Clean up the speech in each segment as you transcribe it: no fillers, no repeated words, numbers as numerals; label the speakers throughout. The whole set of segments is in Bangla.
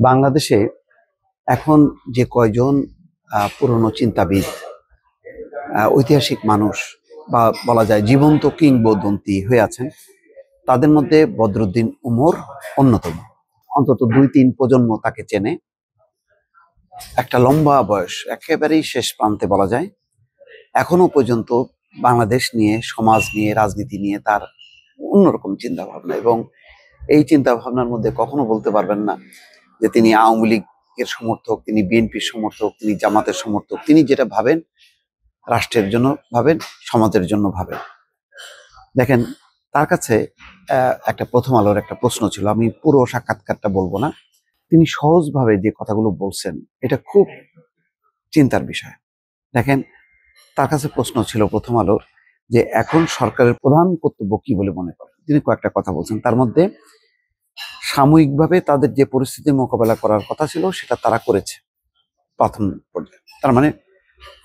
Speaker 1: বাংলাদেশে এখন যে কয়জন পুরনো চিন্তাবিদ, ঐতিহাসিক মানুষ বা বলা যায় জীবন্ত কিংবদন্তি হয়ে আছেন, তাদের মধ্যে বদরুদ্দীন উমর অন্যতম। অন্তত 2-3 প্রজন্ম তাকে চেনে। একটা লম্বা বয়স, একেবারেই শেষ প্রান্তে বলা যায়। এখনো পর্যন্ত বাংলাদেশ নিয়ে, সমাজ নিয়ে, রাজনীতি নিয়ে তার অন্যরকম চিন্তা ভাবনা, এবং এই চিন্তা ভাবনার মধ্যে কখনো বলতে পারবেন না যে তিনি আওয়ামী লীগের সমর্থক, তিনি বিএনপির সমর্থক, তিনি জামাতের সমর্থক। তিনি যেটা ভাবেন রাষ্ট্রের জন্য ভাবেন, সমাজের জন্য ভাবেন। দেখেন, তার কাছে একটা প্রথম আলোর একটা প্রশ্ন ছিল, আমি পুরো সাক্ষাৎকারটা বলবো না। তিনি সহজভাবে যে কথাগুলো বলছেন, এটা খুব চিন্তার বিষয়। দেখেন, তার কাছে প্রশ্ন ছিল প্রথম আলোর যে এখন সরকারের প্রধান কর্তব্য কি বলে মনে করেন। তিনি কয়েকটা কথা বলছেন, তার মধ্যে সাময়িকভাবে তাদের যে পরিস্থিতি মোকাবেলা করার কথা ছিল সেটা তারা করেছে প্রথম পর্যায়ে। তার মানে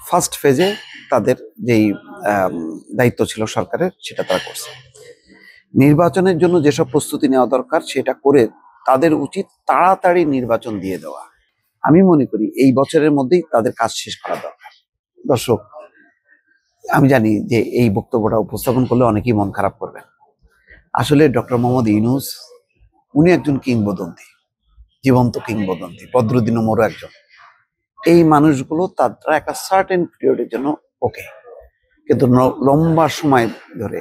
Speaker 1: ফার্স্ট ফেজে তাদের যেই দায়িত্ব ছিল সরকারের, সেটা তারা করছে। নির্বাচনের জন্য যেসব প্রস্তুতি নেওয়া দরকার সেটা করে তাদের উচিত তাড়াতাড়ি নির্বাচন দিয়ে দেওয়া। আমি মনে করি এই বছরের মধ্যেই তাদের কাজ শেষ করা দরকার। দর্শক, আমি জানি যে এই বক্তব্যটা উপস্থাপন করলে অনেকেই মন খারাপ করবেন। আসলে ডক্টর মোহাম্মদ ইউনূস উনি একজন কিংবদন্তি, জীবন্ত কিংবদন্তি। বদরুদ্দীন উমরও একজন। এই মানুষগুলো তারা একটা সার্টেন পিরিয়ডের জন্য ওকে, কিন্তু লম্বা সময় ধরে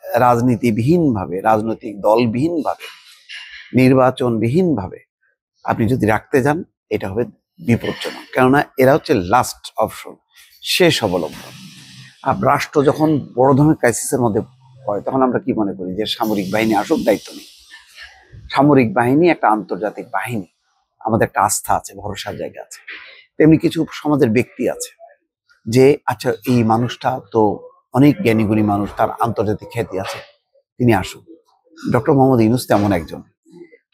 Speaker 1: রাজনীতিবিহীনভাবে, রাজনৈতিক দলবিহীনভাবে, নির্বাচনবিহীনভাবে আপনি যদি রাখতে যান, এটা হবে বিপজ্জনক। কেননা এরা হচ্ছে লাস্ট অপশন, শেষ অবলম্বন। আর রাষ্ট্র যখন বড় ধরনের ক্রাইসিসের মধ্যে পড়ে, তখন আমরা কি মনে করি যে সামরিক বাহিনী আসুক, দায়িত্ব নেই। সামরিক বাহিনী একটা আন্তর্জাতিক বাহিনী, আমাদের একটা আস্থা আছে, ভরসার জায়গা আছে। তেমনি কিছু সমাজের ব্যক্তি আছে যে আচ্ছা, এই মানুষটা তো অনেক জ্ঞানীগুণী মানুষ, তার আন্তর্জাতিক খ্যাতি আছে, তিনি আসুন। ডক্টর মোহাম্মদ ইউনূস তেমন একজন।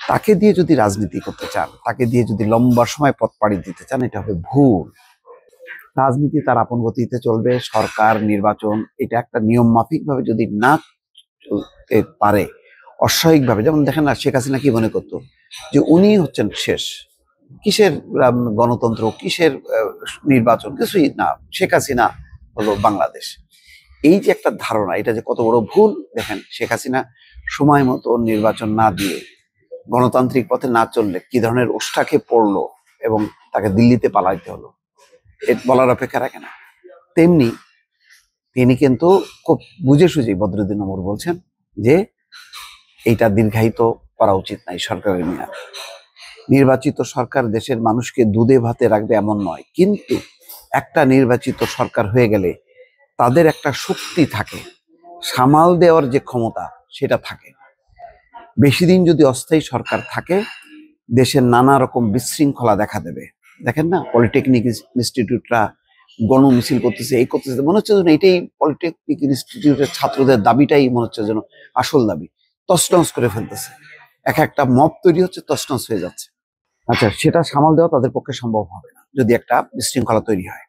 Speaker 1: তাকে দিয়ে যদি রাজনীতি করতে চান, তাকে দিয়ে যদি লম্বা সময় পথ পাড়ি দিতে চান, এটা হবে ভুল। রাজনীতি তার আপন গতিতে চলবে। সরকার, নির্বাচন, এটা একটা নিয়ম মাফিক ভাবে যদি না চলতে পারে, অস্বাভাবিক ভাবে, যেমন দেখেন না, শেখ হাসিনা কি মনে করতো যে উনি হচ্ছেন শেষ, কিসের গণতন্ত্র, কিসের নির্বাচন, কিছুই না, শেখ হাসিনা হলো বাংলাদেশ। এই যে একটা ধারণা, এটা যে কত বড় ভুল। দেখেন, শেখ হাসিনা সময় মতো নির্বাচন না দিয়ে, গণতান্ত্রিক পথে না চললে কি ধরনের ওষ্ঠাকে পড়লো এবং তাকে দিল্লিতে পালাইতে হলো, এ বলার অপেক্ষা রাখে না। তেমনি তিনি কিন্তু খুব বুঝে সুঝে বদরুদ্দীন উমর বলছেন যে এইটা দীর্ঘায়িত করা উচিত নাই সরকারের মেয়াদ। নির্বাচিত সরকার দেশের মানুষকে দুধে ভাতে রাখবে এমন নয়, কিন্তু একটা নির্বাচিত সরকার হয়ে গেলে তাদের একটা শক্তি থাকে, সামাল দেওয়ার যে ক্ষমতা সেটা থাকে। বেশি দিন যদি অস্থায়ী সরকার থাকে, দেশের নানা রকম বিশৃঙ্খলা দেখা দেবে। দেখেন না, পলিটেকনিক ইনস্টিটিউটরা গণমিছিল করতেছে, এই করতেছে, মনে হচ্ছে যেন এটাই পলিটেকনিক ইনস্টিটিউটের ছাত্রদের দাবিটাই মনে হচ্ছে যেন আসল দাবি। তছনছ করে ফেলতেছে, এক একটা মব তৈরি হচ্ছে, তছনছ হয়ে যাচ্ছে। আচ্ছা, সেটা সামাল দেওয়া তাদের পক্ষে সম্ভব হবে না যদি একটা বিশৃঙ্খলা তৈরি হয়।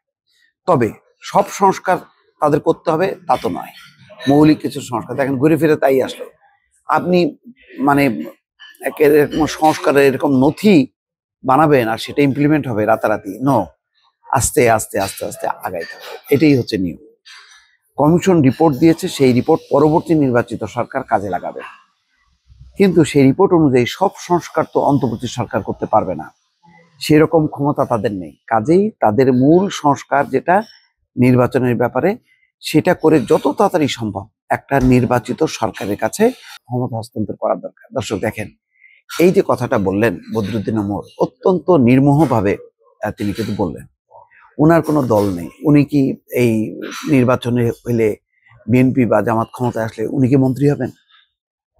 Speaker 1: তবে সব সংস্কার তাদের করতে হবে তা তো নয়। মৌলিক কিছু সংস্কার, দেখেন ঘুরে ফিরে তাই আসলো। আপনি মানে এরকম সংস্কারের এরকম নথি বানাবেন আর সেটা ইমপ্লিমেন্ট হবে রাতারাতি, নো। আস্তে আস্তে আস্তে আস্তে আগাইতে হবে, এটাই হচ্ছে নিয়ম। কমিশন রিপোর্ট দিয়েছে, সেই রিপোর্ট পরবর্তী নির্বাচিত সরকার কাজে লাগাবে। কিন্তু সেই রিপোর্ট অনুযায়ী সব সংস্কার তো অন্তর্বর্তী সরকার করতে পারবে না, সেরকম ক্ষমতা তাদের নেই। কাজেই তাদের মূল সংস্কার যেটা নির্বাচনের ব্যাপারে, সেটা করে যত তাড়াতাড়ি সম্ভব একটা নির্বাচিত সরকারের কাছে ক্ষমতা হস্তান্তর করা দরকার। দর্শক দেখেন, এই যে কথাটা বললেন বদরুদ্দীন উমর, অত্যন্ত নির্মোহভাবে তিনি কিন্তু বললেন। ওনার কোনো দল নেই, উনি কি এই নির্বাচনে হইলে বিএনপি বা জামাত ক্ষমতায় আসলে উনি কি মন্ত্রী হবেন?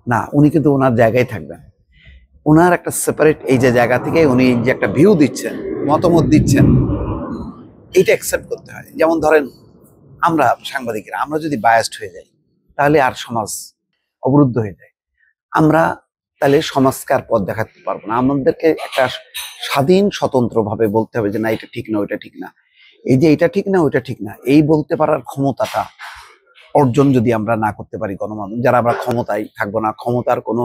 Speaker 1: না, উনি কিন্তু ওনার জায়গায় থাকবেন। ওনার একটা সেপারেট এই যে জায়গা থেকে উনি যে একটা ভিউ দিচ্ছেন, মতামত দিচ্ছেন, এইটা অ্যাকসেপ্ট করতে হয়। যেমন ধরেন, আমরা সাংবাদিকেরা আমরা যদি বায়াসড হয়ে যাই, তাহলে আর সমাজ অবরুদ্ধ হয়ে যায়। আমরা তাহলে সমাজকে আর পথ দেখাতে পারবো না। আমাদেরকে একটা স্বাধীন স্বতন্ত্র ভাবে বলতে হবে যে না, এটা ঠিক না, ওইটা ঠিক না, এই যে এটা ঠিক না, ওইটা ঠিক না, এই বলতে পারার ক্ষমতাটা অর্জন যদি আমরা না করতে পারি, গণমাধ্যম যারা আমরা ক্ষমতায় থাকবো না, ক্ষমতার কোনো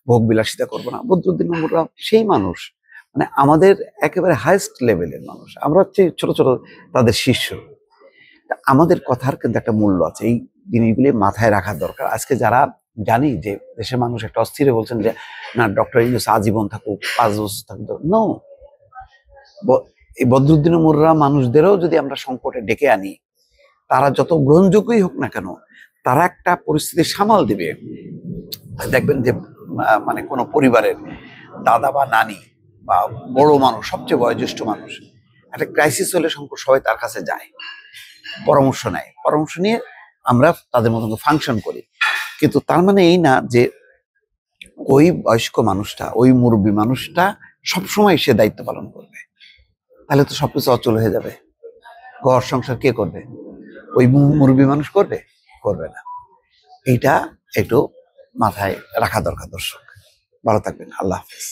Speaker 1: ভোগ বিলাসিতা করবো না। বদরুদ্দীন উমররা সেই মানুষ, মানে আমাদের একেবারে হাইস্ট লেভেলের মানুষ, আমরা হচ্ছে ছোট ছোট তাদের শিষ্য। তা আমাদের কথার কিন্তু একটা মূল্য আছে, এই জিনিসগুলি মাথায় রাখা দরকার। আজকে যারা জানি যে দেশের মানুষ একটা অস্থির হয়ে বলছেন যে না ডক্টর ইউনূস আজীবন থাকুক, 5 বছর থাকুক, নো। এই বদরুদ্দিন মুর্রা মানুষদেরও যদি আমরা সংকটে ডেকে আনি, তারা যত গ্রহণযোগ্যই হোক না কেন, তারা একটা পরিস্থিতি সামাল দিবে। দেখবেন যে মানে কোনো পরিবারের দাদা বা নানি বা বড় মানুষ, সবচেয়ে বয়োজ্যেষ্ঠ মানুষ, একটা ক্রাইসিস হলে সংকট সবাই তার কাছে যায়, পরামর্শ নেয়, পরামর্শ নিয়ে আমরা তাদের মতো ফাংশন করি। কিন্তু তার মানে এই না যে ওই বয়স্ক মানুষটা, ওই মুরব্বী মানুষটা সবসময় সে দায়িত্ব পালন করবে, তাহলে তো সবকিছু অচল হয়ে যাবে। ঘর সংসার কে করবে? ওই মুরব্বী মানুষ করবে? করবে না। এইটা একটু মাথায় রাখা দরকার। দর্শক ভালো থাকবেন, আল্লাহ হাফেজ।